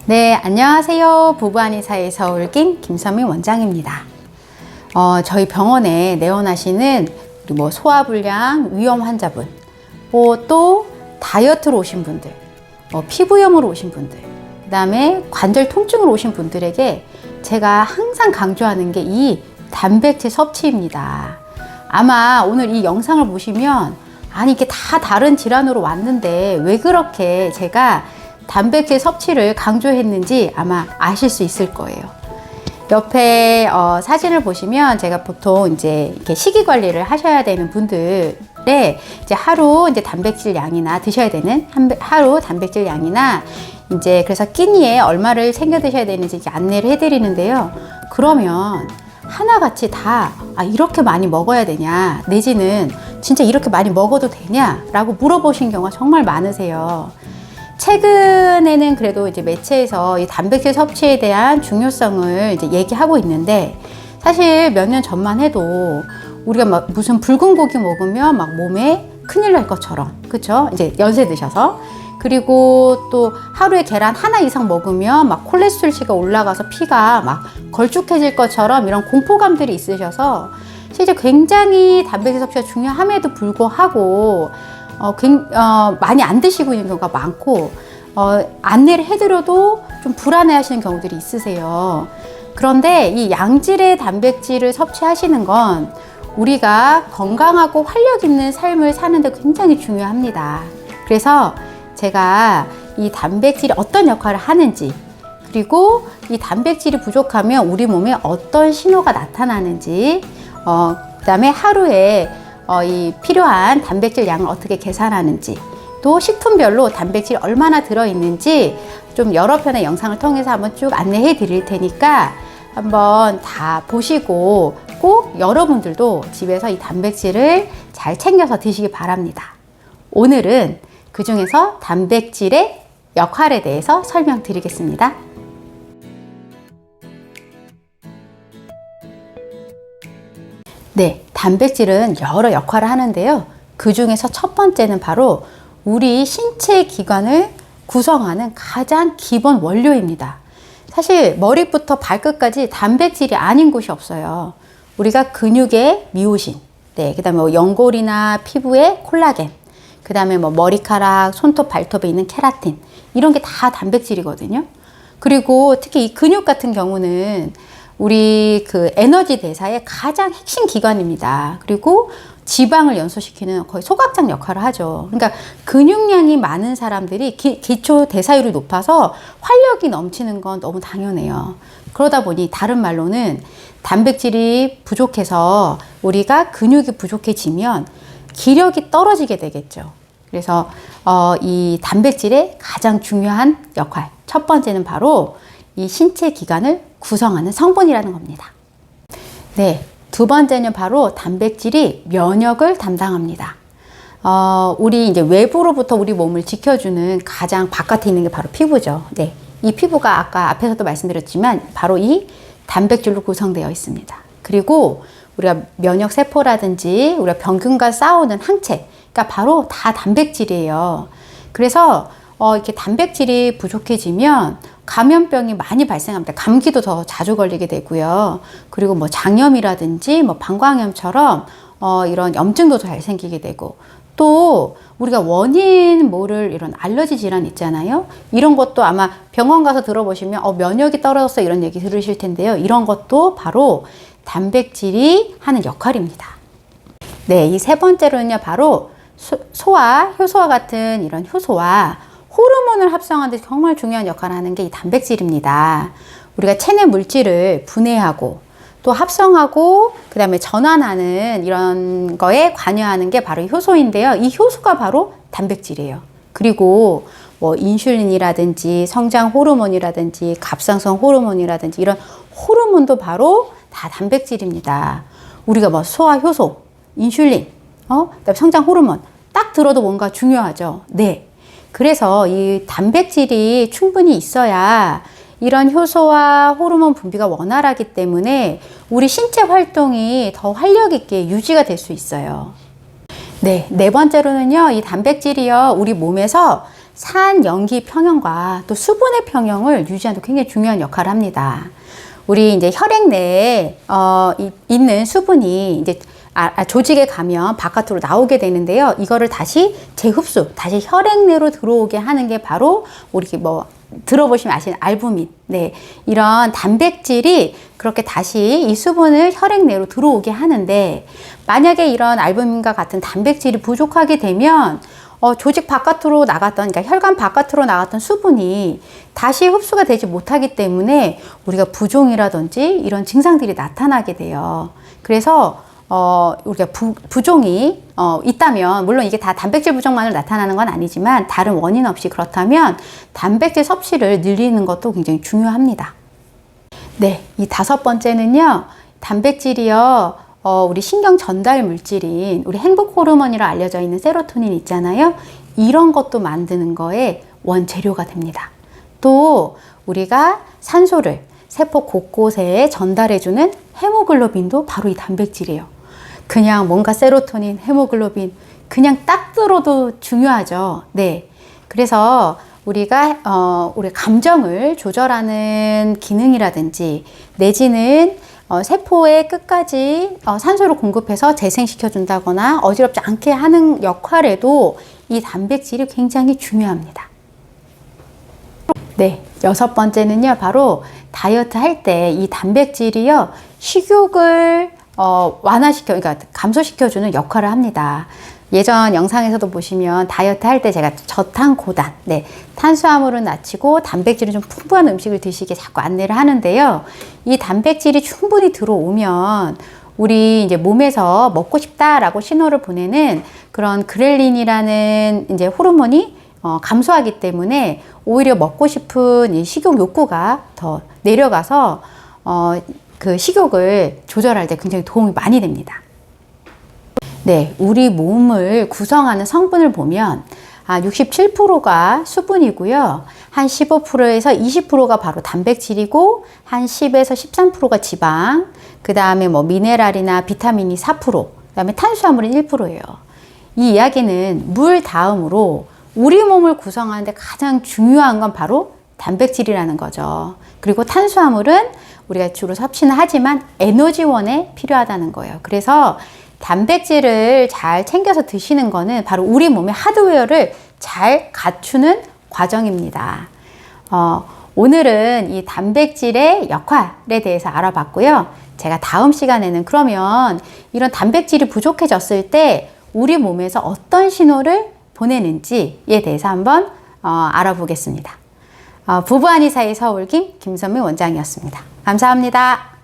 네, 안녕하세요. 부부 한의사의 서울김 김선민 원장입니다. 저희 병원에 내원하시는 소화불량 위험 환자분, 또 다이어트로 오신 분들, 피부염으로 오신 분들, 그 다음에 관절 통증으로 오신 분들에게 제가 항상 강조하는 게 이 단백질 섭취입니다. 아마 오늘 이 영상을 보시면 아니 이게 다 다른 질환으로 왔는데 왜 그렇게 제가 단백질 섭취를 강조했는지 아마 아실 수 있을 거예요. 옆에 사진을 보시면 제가 보통 이제 이렇게 식이 관리를 하셔야 되는 분들의 이제 하루 이제 단백질 양이나 드셔야 되는 하루 단백질 양이나 이제 그래서 끼니에 얼마를 챙겨 드셔야 되는지 이렇게 안내를 해드리는데요. 그러면 하나같이 다 이렇게 많이 먹어야 되냐 내지는 진짜 이렇게 많이 먹어도 되냐 라고 물어보신 경우가 정말 많으세요. 최근에는 그래도 이제 매체에서 이 단백질 섭취에 대한 중요성을 이제 얘기하고 있는데 사실 몇 년 전만 해도 우리가 막 무슨 붉은 고기 먹으면 막 몸에 큰일 날 것처럼 그쵸? 이제 연세 드셔서 그리고 또 하루에 계란 하나 이상 먹으면 막 콜레스테롤치가 올라가서 피가 막 걸쭉해질 것처럼 이런 공포감들이 있으셔서 실제 굉장히 단백질 섭취가 중요함에도 불구하고 많이 안 드시고 있는 경우가 많고 안내를 해드려도 좀 불안해 하시는 경우들이 있으세요. 그런데 이 양질의 단백질을 섭취하시는 건 우리가 건강하고 활력 있는 삶을 사는데 굉장히 중요합니다. 그래서 제가 이 단백질이 어떤 역할을 하는지 그리고 이 단백질이 부족하면 우리 몸에 어떤 신호가 나타나는지 그 다음에 하루에 이 필요한 단백질 양을 어떻게 계산하는지 또 식품별로 단백질이 얼마나 들어있는지 좀 여러 편의 영상을 통해서 한번 쭉 안내해 드릴 테니까 한번 다 보시고 꼭 여러분들도 집에서 이 단백질을 잘 챙겨서 드시기 바랍니다. 오늘은 그 중에서 단백질의 역할에 대해서 설명드리겠습니다. 네, 단백질은 여러 역할을 하는데요. 그 중에서 첫 번째는 바로 우리 신체 기관을 구성하는 가장 기본 원료입니다. 사실 머리부터 발끝까지 단백질이 아닌 곳이 없어요. 우리가 근육의 미오신, 그 다음에 연골이나 피부의 콜라겐, 그 다음에 머리카락, 손톱, 발톱에 있는 케라틴 이런 게 다 단백질이거든요. 그리고 특히 이 근육 같은 경우는 우리 그 에너지 대사의 가장 핵심 기관입니다. 그리고 지방을 연소시키는 거의 소각장 역할을 하죠. 그러니까 근육량이 많은 사람들이 기초 대사율이 높아서 활력이 넘치는 건 너무 당연해요. 그러다 보니 다른 말로는 단백질이 부족해서 우리가 근육이 부족해지면 기력이 떨어지게 되겠죠. 그래서 이 단백질의 가장 중요한 역할 첫 번째는 바로 이 신체 기관을 구성하는 성분이라는 겁니다. 네, 두 번째는 바로 단백질이 면역을 담당합니다. 우리 이제 외부로부터 우리 몸을 지켜주는 가장 바깥에 있는 게 바로 피부죠. 네, 이 피부가 아까 앞에서도 말씀드렸지만 바로 이 단백질로 구성되어 있습니다. 그리고 우리가 면역 세포라든지 우리가 병균과 싸우는 항체가 바로 다 단백질이에요. 그래서 이렇게 단백질이 부족해지면 감염병이 많이 발생합니다. 감기도 더 자주 걸리게 되고요. 그리고 장염이라든지 방광염처럼 이런 염증도 잘 생기게 되고 또 우리가 원인 모를 이런 알러지 질환 있잖아요. 이런 것도 아마 병원 가서 들어보시면 면역이 떨어졌어 이런 얘기 들으실 텐데요. 이런 것도 바로 단백질이 하는 역할입니다. 네, 이 세 번째로는요, 바로 소화, 효소와 같은 이런 효소와 호르몬을 합성하는 데 정말 중요한 역할을 하는 게 이 단백질입니다. 우리가 체내 물질을 분해하고 또 합성하고 그 다음에 전환하는 이런 거에 관여하는 게 바로 이 효소인데요. 이 효소가 바로 단백질이에요. 그리고 인슐린이라든지 성장 호르몬이라든지 갑상선 호르몬이라든지 이런 호르몬도 바로 다 단백질입니다. 우리가 소화 효소, 인슐린, 그다음에 성장 호르몬 딱 들어도 뭔가 중요하죠. 네. 그래서 이 단백질이 충분히 있어야 이런 효소와 호르몬 분비가 원활하기 때문에 우리 신체 활동이 더 활력 있게 유지가 될 수 있어요. 네, 네 번째로는요, 이 단백질이요, 우리 몸에서 산염기 평형과 또 수분의 평형을 유지하는 데 굉장히 중요한 역할을 합니다. 우리 이제 혈액 내에 있는 수분이 이제 조직에 가면 바깥으로 나오게 되는데요. 이거를 다시 재흡수, 다시 혈액 내로 들어오게 하는 게 바로 우리 뭐 들어보시면 아시는 알부민. 네, 이런 단백질이 그렇게 다시 이 수분을 혈액 내로 들어오게 하는데, 만약에 이런 알부민과 같은 단백질이 부족하게 되면 조직 바깥으로 나갔던, 그러니까 혈관 바깥으로 나갔던 수분이 다시 흡수가 되지 못하기 때문에 우리가 부종이라든지 이런 증상들이 나타나게 돼요. 그래서 우리가 부종이 있다면, 물론 이게 다 단백질 부족만으로 나타나는 건 아니지만 다른 원인 없이 그렇다면 단백질 섭취를 늘리는 것도 굉장히 중요합니다. 네, 이 5번째는요, 단백질이요, 우리 신경 전달 물질인 우리 행복 호르몬이라 알려져 있는 세로토닌 있잖아요. 이런 것도 만드는 거에 원재료가 됩니다. 또 우리가 산소를 세포 곳곳에 전달해주는 헤모글로빈도 바로 이 단백질이에요. 그냥 뭔가 세로토닌, 헤모글로빈 그냥 딱 들어도 중요하죠. 네, 그래서 우리가 우리 감정을 조절하는 기능이라든지 내지는 세포의 끝까지 산소를 공급해서 재생시켜 준다거나 어지럽지 않게 하는 역할에도 이 단백질이 굉장히 중요합니다. 네, 6번째는요, 바로 다이어트 할 때 이 단백질이요, 식욕을 그러니까 감소시켜주는 역할을 합니다. 예전 영상에서도 보시면 다이어트 할 때 제가 저탄고단, 네, 탄수화물은 낮추고 단백질은 좀 풍부한 음식을 드시게 자꾸 안내를 하는데요. 이 단백질이 충분히 들어오면 우리 이제 몸에서 먹고 싶다라고 신호를 보내는 그런 그렐린이라는 이제 호르몬이 감소하기 때문에 오히려 먹고 싶은 이 식욕 욕구가 더 내려가서 그 식욕을 조절할 때 굉장히 도움이 많이 됩니다. 네, 우리 몸을 구성하는 성분을 보면 67%가 수분이고요. 한 15%에서 20%가 바로 단백질이고, 한 10에서 13%가 지방, 그 다음에 뭐 미네랄이나 비타민이 4%, 그 다음에 탄수화물은 1%예요. 이 이야기는 물 다음으로 우리 몸을 구성하는데 가장 중요한 건 바로 단백질이라는 거죠. 그리고 탄수화물은 우리가 주로 섭취는 하지만 에너지원에 필요하다는 거예요. 그래서 단백질을 잘 챙겨서 드시는 거는 바로 우리 몸의 하드웨어를 잘 갖추는 과정입니다. 오늘은 이 단백질의 역할에 대해서 알아봤고요. 제가 다음 시간에는 그러면 이런 단백질이 부족해졌을 때 우리 몸에서 어떤 신호를 보내는지에 대해서 한번 알아보겠습니다. 부부한의사의 서울김 김선미 원장이었습니다. 감사합니다.